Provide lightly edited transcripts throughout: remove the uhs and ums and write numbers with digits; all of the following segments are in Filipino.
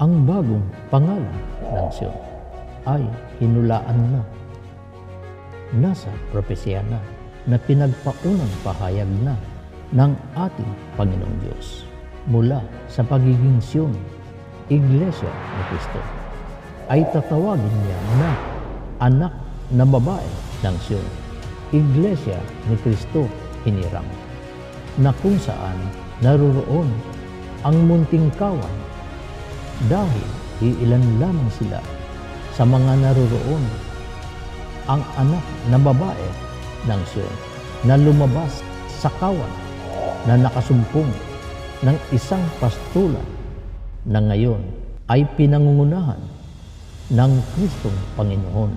Ang bagong pangalan ng Sion ay hinulaan na. Nasa propesya na pinagpaunang pahayag na ng ating Panginoong Diyos mula sa pagiging Sion, Iglesia ni Cristo, ay tatawagin niya na anak na babae ng Sion, Iglesia ni Cristo hinirang, na kung saan naruroon ang munting kawan dahil iilan lamang sila sa mga naruroon. Ang anak na babae ng Sion na lumabas sa kawan na nakasumpong ng isang pastulan na ngayon ay pinangungunahan ng Kristong Panginoon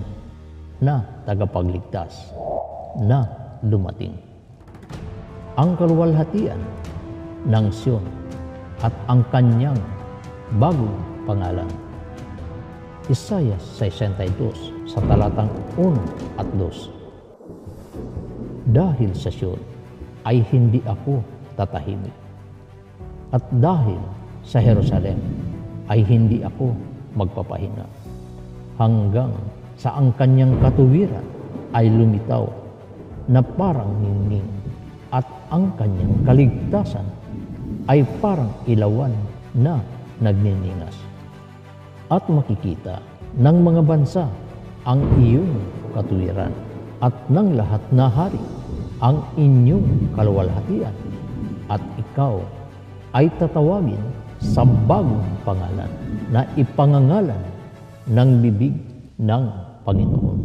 na tagapagligtas na dumating. Ang kaluwalhatian ng Sion at ang kanyang bagong pangalan. Isaiah 62 sa talatang 1 at 2. Dahil sa Sion ay hindi ako tatahimik, at dahil sa Jerusalem ay hindi ako magpapahinga, hanggang sa ang kanyang katuwiran ay lumitaw na parang ningning, at ang kanyang kaligtasan ay parang ilawan na nagniningas. At makikita ng mga bansa ang iyong katuwiran, at ng lahat na hari ang inyong kaluwalhatian, at ikaw ay tatawagin sa bagong pangalan na ipangangalan ng bibig ng Panginoon.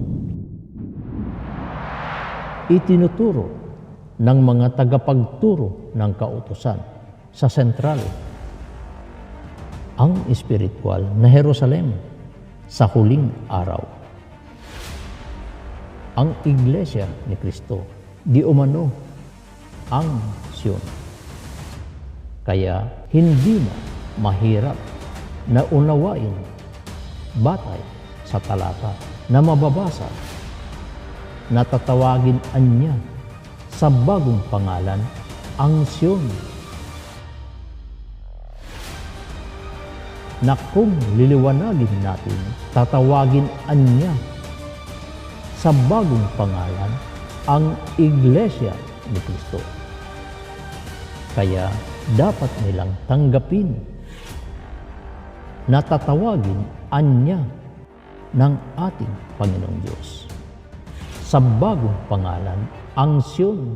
Itinuturo ng mga tagapagturo ng kautusan sa sentral ang espiritual na Jerusalem sa huling araw. Ang Iglesia ni Cristo, di umano ang Sion. Kaya hindi na mahirap na unawain batay sa talata na mababasa na tatawagin anya sa bagong pangalan ang Sion, na kung liliwanagin natin, tatawagin anya sa bagong pangalan ang Iglesia ni Cristo. Kaya dapat nilang tanggapin na tatawagin anya ng ating Panginoong Diyos sa bagong pangalan ang Sion,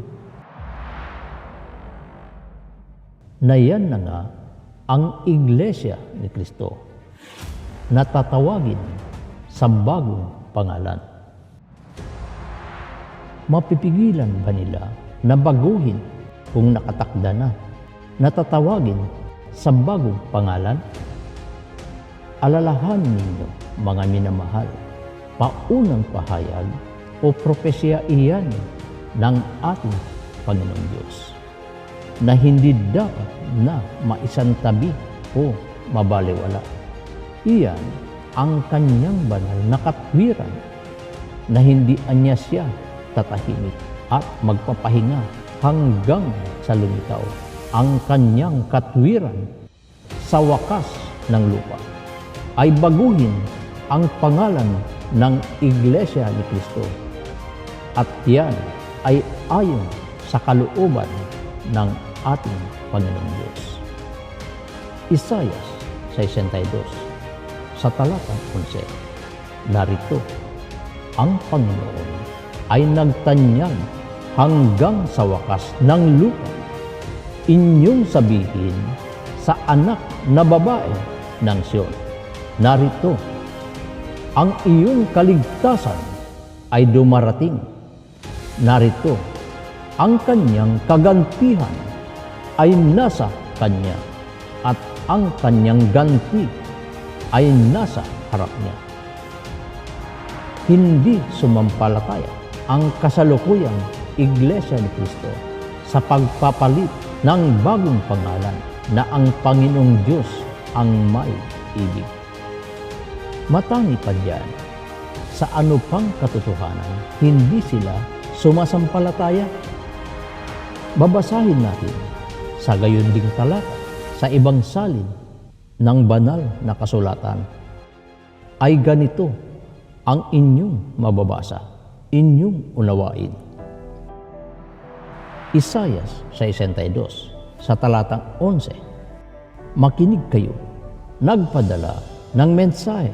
na yan na nga ang Iglesia ni Cristo na tatawagin sa bagong pangalan. Mapipigilan ba nila na baguhin kung nakatakda na tatawagin sa bagong pangalan? Alalahanin ninyo, mga minamahal, paunang pahayag o propesya iyan ng ating Panginoong Diyos, na hindi dapat na maisantabi o mabaliwala. Iyan ang kanyang banal na katwiran na hindi anya siya tatahimik at magpapahinga hanggang sa lumitaw ang kanyang katwiran sa wakas ng lupa, ay baguhin ang pangalan ng Iglesia ni Cristo, at yan ay ayon sa kalooban ng ating Panginoong Diyos. Isaiah 62 sa talatang 11. Narito, ang Panginoon ay nagtanyag hanggang sa wakas ng lupa. Inyong sabihin sa anak na babae ng Sion, narito, ang iyong kaligtasan ay dumarating. Narito, ang kanyang kagantihan ay nasa kanya, at ang kanyang ganti ay nasa harap niya. Hindi sumampalataya ang kasalukuyang Iglesia ni Cristo sa pagpapalit ng bagong pangalan na ang Panginoong Diyos ang may ibig. Matangi pa diyan, sa ano pang katotohanan hindi sila sumasampalataya? Babasahin natin sa gayon ding talata sa ibang salin ng banal na kasulatan ay ganito ang inyong mababasa, inyong unawain. Isaias 62 sa talatang 11, makinig kayo, nagpadala ng mensahe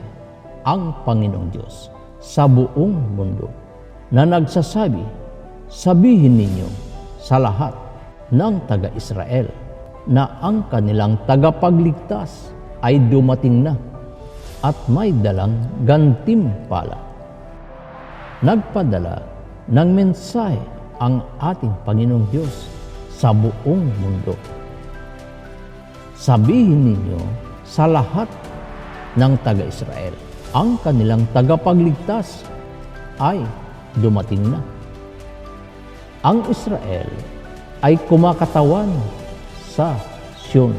ang Panginoong Diyos sa buong mundo na nagsasabi, sabihin ninyo sa lahat ng taga-Israel na ang kanilang tagapagligtas ay dumating na at may dalang gantimpala. Nagpadala ng mensahe ang ating Panginoong Diyos sa buong mundo. Sabihin ninyo sa lahat ng taga-Israel, ang kanilang tagapagligtas ay dumating na. Ang Israel ay kumakatawan sa Sion.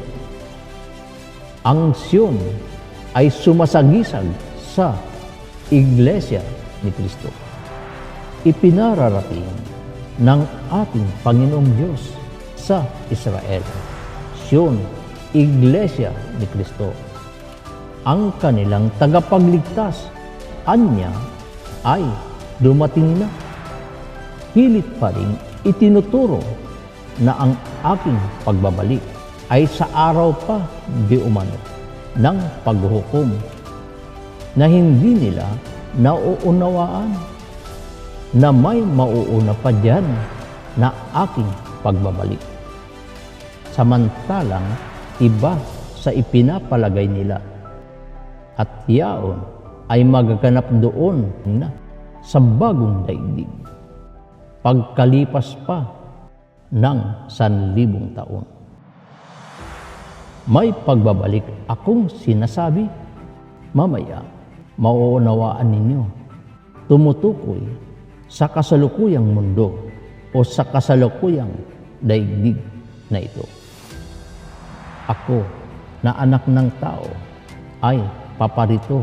Ang Sion ay sumasagisag sa Iglesia ni Kristo. Ipinararating ng ating Panginoong Diyos sa Israel. Sion, Iglesia ni Kristo. Ang kanilang tagapagligtas, anya, ay dumating na. Hilit pa rin itinuturo na ang aking pagbabalik ay sa araw pa di umano ng paghuhukom na hindi nila nauunawaan na may mauuna pa diyan na aking pagbabalik. Samantalang iba sa ipinapalagay nila at yaon ay magaganap doon na sa bagong daigdig pagkalipas pa ng 1,000 taon. May pagbabalik akong sinasabi, mamaya mauunawaan ninyo. Tumutukoy sa kasalukuyang mundo o sa kasalukuyang daigdig na ito. Ako na anak ng tao ay paparito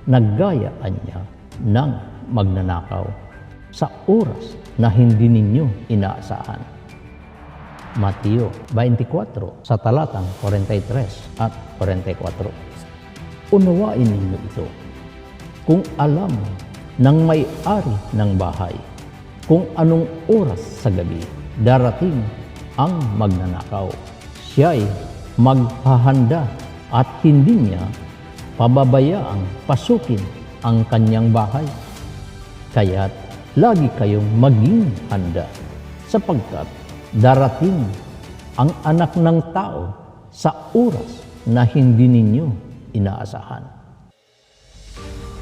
na gayaan niya ng magnanakaw sa oras na hindi ninyo inaasahan. Mateo 24 sa talatang 43 at 44. Unawain ninyo ito. Kung alam ng may-ari ng bahay kung anong oras sa gabi darating ang magnanakaw, siya'y maghahanda at hindi niya pababayaang pasukin ang kanyang bahay. Kaya't lagi kayong maging handa sapagkat darating ang anak ng tao sa oras na hindi ninyo inaasahan.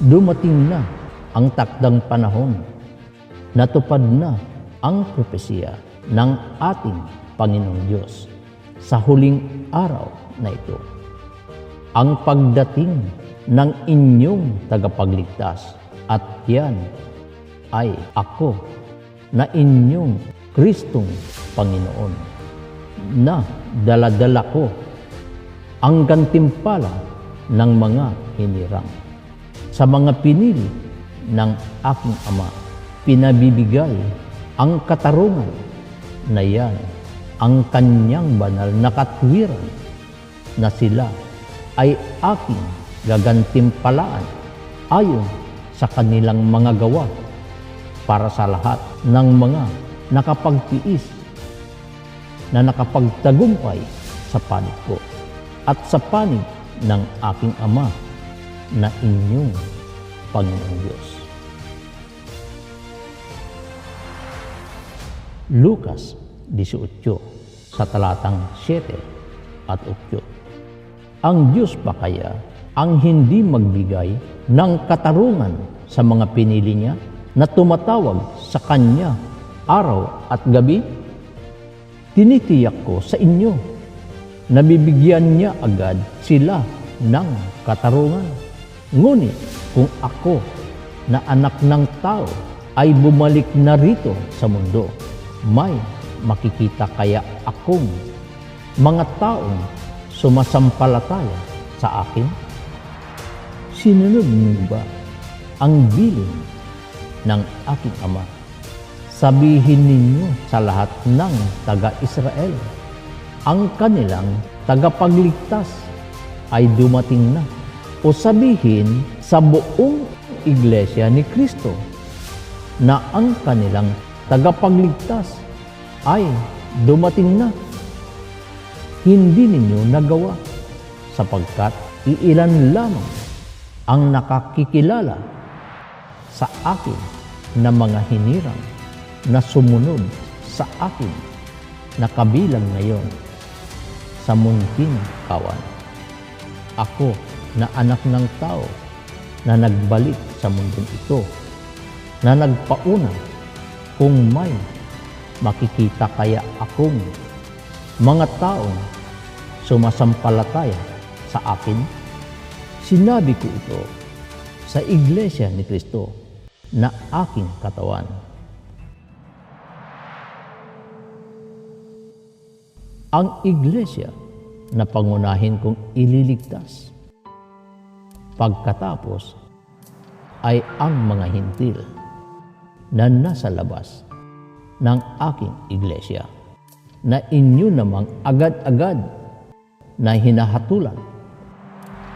Dumating na ang takdang panahon, natupad na ang propesya ng ating Panginoong Diyos sa huling araw na ito. Ang pagdating ng inyong tagapagligtas at yan ay ako na inyong Kristong Panginoon na daladala ko ang gantimpala ng mga hinirang. Sa mga pinili ng aking Ama, pinabibigay ang katarungan na yan, ang kanyang banal na katwiran na sila ay aking gagantimpalaan ayon sa kanilang mga gawa para sa lahat ng mga nakapagtiis na nakapagtagumpay sa panig ko at sa panig ng aking Ama na inyong Panginoong Diyos. Lucas 18 sa talatang 7 at 8. Ang Diyos ba kaya ang hindi magbigay ng katarungan sa mga pinili niya na tumatawag sa Kanya araw at gabi? Tinitiyak ko sa inyo, nabibigyan niya agad sila ng katarungan. Ngunit kung ako na anak ng tao ay bumalik na rito sa mundo, may makikita kaya akong mga taong sumasampalataya sa akin? Sinunod niyo ba ang bilin ng aking Ama? Sabihin ninyo sa lahat ng taga-Israel, ang kanilang tagapagligtas ay dumating na. O sabihin sa buong Iglesia ni Kristo na ang kanilang tagapagligtas ay dumating na. Hindi ninyo nagawa sapagkat iilan lamang ang nakakikilala sa akin na mga hinirang na sumunod sa akin na kabilang ngayon sa munting kawan. Ako na anak ng tao na nagbalik sa mundong ito, na nagpauna kung may makikita kaya akong mga taong sumasampalataya sa akin. Sinabi ko ito sa Iglesia ni Kristo na aking katawan. Ang Iglesia na pangunahin kong ililigtas. Pagkatapos ay ang mga hintil na nasa labas ng aking Iglesia, na inyo namang agad-agad na hinahatulan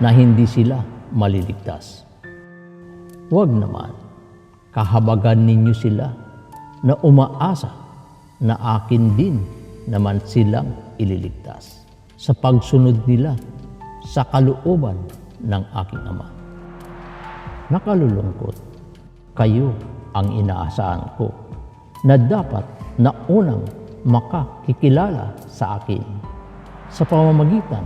na hindi sila maliligtas. Huwag naman kahabagan ninyo sila na umaasa na akin din naman silang ililigtas sa pagsunod nila sa kalooban ng aking Ama. Nakalulungkot, kayo ang inaasahan ko na dapat na unang makakikilala sa akin sa pamamagitan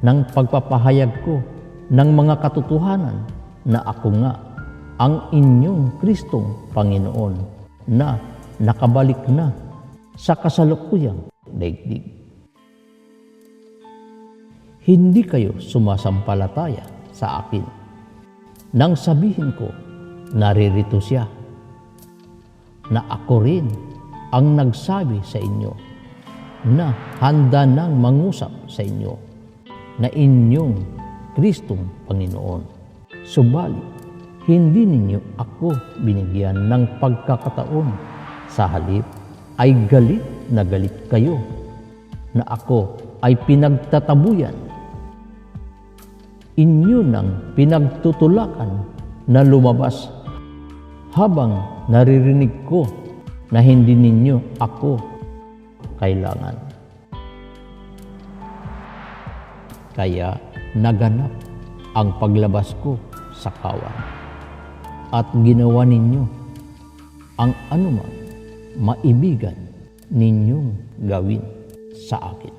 ng pagpapahayag ko ng mga katotohanan na ako nga ang inyong Kristong Panginoon na nakabalik na sa kasalukuyang daigdig. Hindi kayo sumasampalataya sa akin. Nang sabihin ko, naririto siya, na ako rin ang nagsabi sa inyo na handa nang mangusap sa inyo na inyong Kristong Panginoon. Subalit, hindi ninyo ako binigyan ng pagkakataon. Sa halip ay galit na galit kayo na ako ay pinagtatabuyan. Inyo nang pinagtutulakan na lumabas habang naririnig ko na hindi ninyo ako kailangan. Kaya naganap ang paglabas ko sa kawan at ginawa ninyo ang anumang maibigan ninyong gawin sa akin.